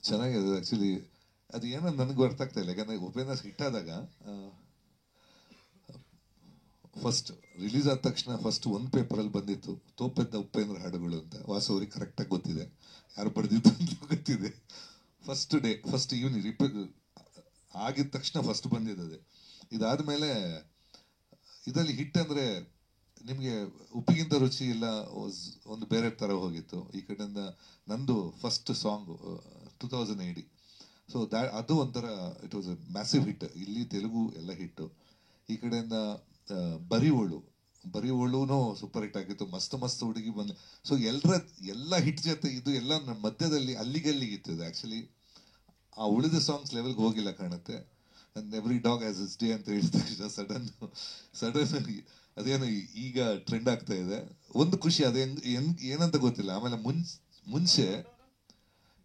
ಚೆನ್ನಾಗಿದೆ ಆ್ಯಕ್ಚುಲಿ. ಅದು ಏನೋ ನನಗೂ ಅರ್ಥ ಆಗ್ತಾ ಇಲ್ಲ, ಯಾಕಂದರೆ ಉಪೇಂದ್ರ ಹಿಟ್ ಆದಾಗ ಫಸ್ಟ್ ರಿಲೀಸ್ ಆದ ತಕ್ಷಣ ಫಸ್ಟ್ ಒಂದು ಪೇಪರಲ್ಲಿ ಬಂದಿತ್ತು ತೋಪೆದ್ದ ಉಪೇಂದ್ರ ಹಾಡುಗಳು ಅಂತ. ವಾಸು ಅವ್ರಿಗೆ ಕರೆಕ್ಟಾಗಿ ಗೊತ್ತಿದೆ ಯಾರು ಬರೆದಿದ್ದು ಅಂತ ಗೊತ್ತಿದೆ. ಫಸ್ಟ್ ಡೇ ಫಸ್ಟ್ ಈವ್ನಿಂಗ್ ಆಗಿದ ತಕ್ಷಣ ಫಸ್ಟ್ ಬಂದಿದ್ದದೆ. ಇದಾದಮೇಲೆ ಇದರಲ್ಲಿ ಹಿಟ್ ಅಂದರೆ ನಿಮಗೆ ಉಪ್ಪಿಗಿಂತ ರುಚಿ ಇಲ್ಲ ಒಂದು ಬೇರೆ ಥರ ಹೋಗಿತ್ತು. ಈ ಕಡೆಯಿಂದ ನಂದು ಫಸ್ಟ್ ಸಾಂಗ್ 2000 ಸೊ ಅದು ಒಂಥರ it was A massive hit. ಇಲ್ಲಿ ತೆಲುಗು ಎಲ್ಲ ಹಿಟ್ಟು. ಈ ಕಡೆಯಿಂದ ಬರಿವೋಳುನೂ ಸೂಪರ್ ಹಿಟ್ ಆಗಿತ್ತು. ಮಸ್ತ್ ಹುಡುಗಿ ಬಂದು ಸೊ ಎಲ್ಲ ಹಿಟ್ ಜೊತೆ ಇದು ಎಲ್ಲ ನಮ್ಮ ಮಧ್ಯದಲ್ಲಿ ಅಲ್ಲಿಗಿತ್ತು ಇದು. ಆ್ಯಕ್ಚುಲಿ ಆ ಉಳಿದ ಸಾಂಗ್ಸ್ ಲೆವೆಲ್ಗೆ ಹೋಗಿಲ್ಲ ಕಾಣುತ್ತೆ. And every dog has its day ಅಂತ ಹೇಳಿದ ಸಡನ್ ಅದೇನು ಈಗ ಟ್ರೆಂಡ್ ಆಗ್ತಾ ಇದೆ. ಒಂದು ಖುಷಿ ಅದೇ ಏನಂತ ಗೊತ್ತಿಲ್ಲ. ಆಮೇಲೆ ಮುಂಚೆ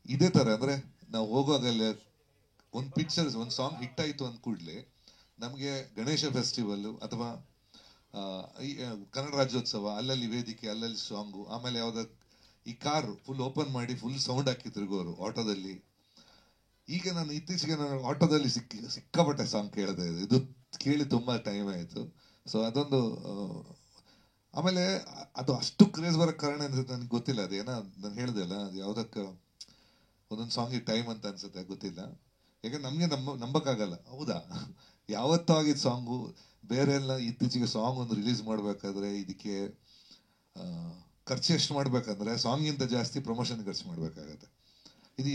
ಇದೇ ಥರ ಅಂದರೆ ನಾವು ಹೋಗುವಾಗಲೇ ಒಂದು ಪಿಕ್ಚರ್ಸ್ ಒಂದು ಸಾಂಗ್ ಹಿಟ್ ಆಯಿತು ಅಂದ ಕೂಡಲೇ ನಮಗೆ ಗಣೇಶ ಫೆಸ್ಟಿವಲ್ಲು ಅಥವಾ ಕನ್ನಡ ರಾಜ್ಯೋತ್ಸವ ಅಲ್ಲಲ್ಲಿ ವೇದಿಕೆ ಅಲ್ಲಲ್ಲಿ ಸಾಂಗು, ಆಮೇಲೆ ಯಾವುದೋ ಈ ಕಾರು ಫುಲ್ ಓಪನ್ ಮಾಡಿ ಫುಲ್ ಸೌಂಡ್ ಹಾಕಿ ತಿರುಗೋರು ಆಟೋದಲ್ಲಿ. ಈಗ ನಾನು ಇತ್ತೀಚೆಗೆ ಆಟೋದಲ್ಲಿ ಸಿಕ್ಕಾಪಟ್ಟೆ ಸಾಂಗ್ ಕೇಳ್ತಾ ಇದ್ದೆ. ಇದು ಕೇಳಿ ತುಂಬ ಟೈಮ್ ಆಯಿತು. ಸೊ ಅದೊಂದು ಆಮೇಲೆ ಅದು ಅಷ್ಟು ಕ್ರೇಜ್ ಬರೋಕ್ಕೆ ಕಾರಣ ಅನ್ಸುತ್ತೆ ನನಗೆ ಗೊತ್ತಿಲ್ಲ. ಅದೇನೋ ನಾನು ಹೇಳಿದೆ ಅಲ್ಲ, ಅದು ಯಾವುದಕ್ಕೆ ಒಂದೊಂದು ಸಾಂಗಿಗೆ ಟೈಮ್ ಅಂತ ಅನ್ಸುತ್ತೆ ಗೊತ್ತಿಲ್ಲ. ಯಾಕಂದ್ರೆ ನಮಗೆ ನಂಬಕ್ಕಾಗಲ್ಲ. ಹೌದಾ ಯಾವತ್ತೂ ಆಗಿದ್ದು ಸಾಂಗು ಬೇರೆ ಎಲ್ಲ. ಇತ್ತೀಚೆಗೆ ಸಾಂಗ್ ಒಂದು ರಿಲೀಸ್ ಮಾಡಬೇಕಾದ್ರೆ ಇದಕ್ಕೆ ಖರ್ಚು ಎಷ್ಟು ಮಾಡ್ಬೇಕಂದ್ರೆ ಸಾಂಗಿಂತ ಜಾಸ್ತಿ ಪ್ರಮೋಷನ್ ಖರ್ಚು ಮಾಡಬೇಕಾಗತ್ತೆ. ಇದು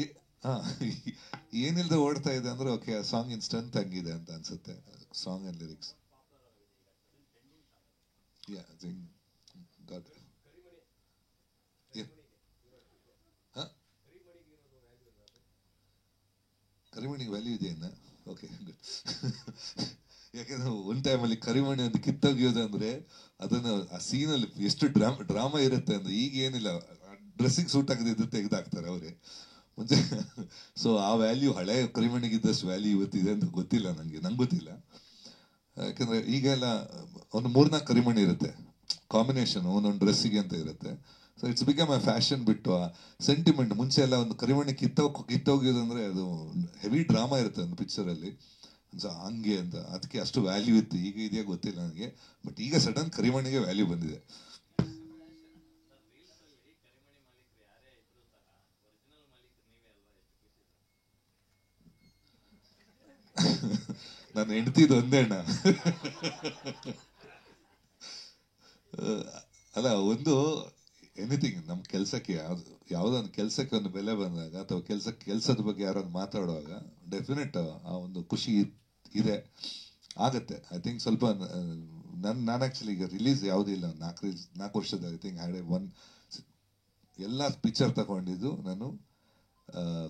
ಏನಿಲ್ಲದೆ ಓಡ್ತಾ ಇದೆ ಅಂದ್ರೆ ಓಕೆ ಆ ಸಾಂಗಿನ ಸ್ಟ್ರೆಂತ್ ಹಂಗಿದೆ ಅಂತ ಅನ್ಸುತ್ತೆ. ಸಾಂಗ್ ಅಂಡ್ ಲಿರಿಕ್ಸ್ ಕರಿಮಣಿಗೆ ವ್ಯಾಲ್ಯೂ ಇದೆಯನ್ನ. Okay good. ಯಾಕಂದ್ರೆ ಒಂದು ಟೈಮಲ್ಲಿ ಕರಿಮಣಿ ಒಂದು ಕಿತ್ತೋಗಿಯೋದು ಅಂದ್ರೆ ಅದನ್ನು ಆ ಸೀನಲ್ಲಿ ಎಷ್ಟು ಡ್ರಾಮಾ ಇರುತ್ತೆ ಅಂದ್ರೆ ಈಗ ಏನಿಲ್ಲ, ಡ್ರೆಸ್ಸಿಗೆ ಸೂಟ್ ಆಗದಿದ್ದು ತೆಗೆದಾಕ್ತಾರೆ ಅವರೇ ಮುಂಚೆ. ಸೊ ಆ ವ್ಯಾಲ್ಯೂ ಹಳೆ ಕರಿಮಣಿಗಿದ್ದಷ್ಟು ವ್ಯಾಲ್ಯೂ ಇವತ್ತಿದೆ ಅಂತ ಗೊತ್ತಿಲ್ಲ ನಂಗೆ ಗೊತ್ತಿಲ್ಲ. ಯಾಕಂದ್ರೆ ಈಗೆಲ್ಲ ಒಂದು 3-4 ಕರಿಮಣಿ ಇರುತ್ತೆ ಕಾಂಬಿನೇಷನ್ ಒಂದೊಂದು ಡ್ರೆಸ್ಸಿಗೆ ಅಂತ ಇರುತ್ತೆ. So it's become A fashion ಬಿಟ್ಟು ಆ ಸೆಂಟಿಮೆಂಟ್. ಮುಂಚೆ ಎಲ್ಲ ಒಂದು ಕರಿಮಣಿ ಕಿತ್ತೋಗಿಯೋದಂದ್ರೆ ಅದು ಹೆವಿ ಡ್ರಾಮಾ ಇರುತ್ತೆ ಒಂದು ಪಿಕ್ಚರಲ್ಲಿ. ಸೊ ಹಂಗೆ ಅಂತ ಅದಕ್ಕೆ ಅಷ್ಟು ವ್ಯಾಲ್ಯೂ ಇತ್ತು. ಈಗ ಇದೆಯಾ ಗೊತ್ತಿಲ್ಲ ನನಗೆ, ಬಟ್ ಈಗ ಸಡನ್ ಕರಿಮಣಿಗೆ ವ್ಯಾಲ್ಯೂ ಬಂದಿದೆ. ನಾನು ಹೆಂಡ್ತಿದ್ದು ಒಂದೇ ಅಣ್ಣ. ಅಲ್ಲ, ಒಂದು ಎನಿಥಿಂಗ್ ನಮ್ಮ ಕೆಲಸಕ್ಕೆ ಯಾವುದೊಂದು ಕೆಲಸಕ್ಕೆ ಒಂದು ಬೆಲೆ ಬಂದಾಗ ಅಥವಾ ಕೆಲಸದ ಬಗ್ಗೆ ಯಾರೊಂದು ಮಾತಾಡುವಾಗ ಡೆಫಿನೆಟ್ ಆ ಒಂದು ಖುಷಿ ಇದೆ ಆಗತ್ತೆ. ಐ ಥಿಂಕ್ ಸ್ವಲ್ಪ ನಾನು ಆ್ಯಕ್ಚುಲಿ ಈಗ ರಿಲೀಸ್ ಯಾವುದೂ ಇಲ್ಲ 4 ವರ್ಷದ. ಐ ಥಿಂಕ್ ಹ್ಯಾಡ್ ಎಲ್ಲ ಪಿಕ್ಚರ್ ತಗೊಂಡಿದ್ದು ನಾನು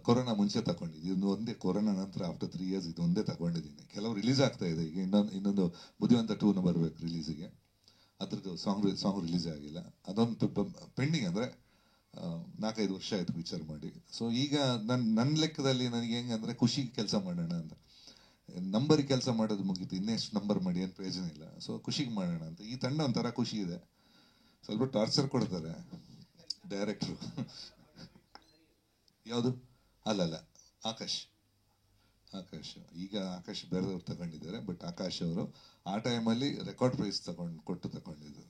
ಕೊರೋನಾ ಮುಂಚೆ ತಗೊಂಡಿದ್ದು. ಇದು ಒಂದೇ ಕೊರೋನಾ ನಂತರ ಆಫ್ಟರ್ 3 years ಇದು ಒಂದೇ ತಗೊಂಡಿದ್ದೀನಿ. ಕೆಲವು ರಿಲೀಸ್ ಆಗ್ತಾ ಇದೆ. ಈಗ ಇನ್ನೊಂದು ಬುದ್ಧಿವಂತ 2 ಬರಬೇಕು ರಿಲೀಸಿಗೆ. ಅದ್ರದ್ದು ಸಾಂಗ್ ರಿಲೀಸ್ ಆಗಿಲ್ಲ. ಅದೊಂದು ಪೆಂಡಿಂಗ್. ಅಂದರೆ 4-5 ವರ್ಷ ಆಯ್ತು ಪಿಕ್ಚರ್ ಮಾಡಿ. ಸೊ ಈಗ ನನ್ನ ಲೆಕ್ಕದಲ್ಲಿ ನನಗೆ ಹೆಂಗಂದ್ರೆ ಖುಷಿಗೆ ಕೆಲಸ ಮಾಡೋಣ ಅಂತ. ನಂಬರಿಗೆ ಕೆಲಸ ಮಾಡೋದು ಮುಗೀತು, ಇನ್ನೆಷ್ಟು ನಂಬರ್ ಮಾಡಿ ಏನು ಪ್ರಯೋಜನ ಇಲ್ಲ. ಸೊ ಖುಷಿಗೆ ಮಾಡೋಣ ಅಂತ. ಈ ತಂಡ ಒಂಥರ ಖುಷಿ ಇದೆ. ಸ್ವಲ್ಪ ಟಾರ್ಚರ್ ಕೊಡ್ತಾರೆ ಡೈರೆಕ್ಟ್ರು. ಯಾವುದು? ಅಲ್ಲಲ್ಲ, ಆಕಾಶ್. ಈಗ ಆಕಾಶ್ ಬೇರೆದವ್ರು ತಗೊಂಡಿದ್ದಾರೆ. ಬಟ್ ಆಕಾಶ್ ಅವರು ಆ ಟೈಮಲ್ಲಿ ರೆಕಾರ್ಡ್ ಪ್ರೈಸ್ ಕೊಟ್ಟು ತಗೊಂಡಿದ್ರು.